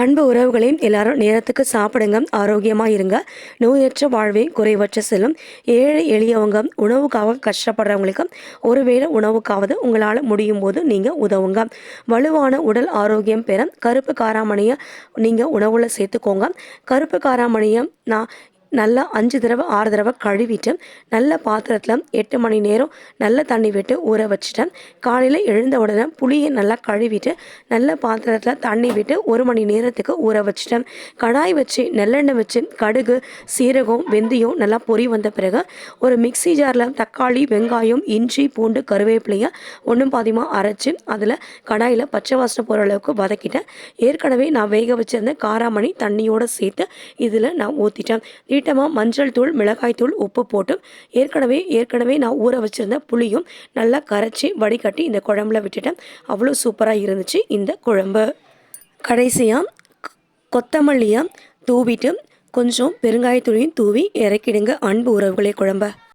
அன்பு உறவுகளையும் எல்லாரும் நேரத்துக்கு சாப்பிடுங்க, ஆரோக்கியமாக இருங்க. நோயற்ற வாழ்வே குறைவற்ற செல்லும். ஏழை எளியவங்க உணவுக்காக கஷ்டப்படுறவங்களுக்கு ஒருவேளை உணவுக்காவது உங்களால் முடியும் போது நீங்கள் உதவுங்க. வலுவான உடல் ஆரோக்கியம் பெற கருப்பு காராமணியை நீங்கள் உணவில் சேர்த்துக்கோங்க. கருப்பு காராமணியை நான் நல்லா 5 தடவை 6 தடவை கழுவிட்டு நல்ல பாத்திரத்தில் 8 மணி நேரம் நல்ல தண்ணி விட்டு ஊற வச்சுட்டேன். காலையில் எழுந்த உடனே புளியை நல்லா கழுவிட்டு நல்ல பாத்திரத்தில் தண்ணி விட்டு 1 மணி நேரத்துக்கு ஊற வச்சுட்டேன். கடாய் வச்சு நல்லெண்ணெய் வச்சு கடுகு, சீரகம், வெந்தயம் நல்லா பொரி வந்த பிறகு ஒரு மிக்ஸி ஜாரில் தக்காளி, வெங்காயம், இஞ்சி, பூண்டு, கருவேப்பிலையை ஒன்றும் பாதியமாக அரைச்சி அதில் கடாயில் பச்சை வாசனை போகிற அளவுக்கு வதக்கிட்டேன். ஏற்கனவே நான் வேக வச்சிருந்த காராமணி தண்ணியோடு சேர்த்து இதில் நான் ஊற்றிட்டேன். மஞ்சள் தூள், மிளகாய் தூள், உப்பு போட்டு ஏற்கனவே நான் ஊற வச்சுருந்த புளியும் நல்லா கரைச்சி வடிகட்டி இந்த குழம்புல விட்டுட்டேன். அவ்வளோ சூப்பராக இருந்துச்சு இந்த குழம்பு. கடைசியாக கொத்தமல்லியை தூவிட்டு கொஞ்சம் பெருங்காயத்தூளையும் தூவி இறக்கிடுங்க அன்பு உறவுகளே குழம்ப.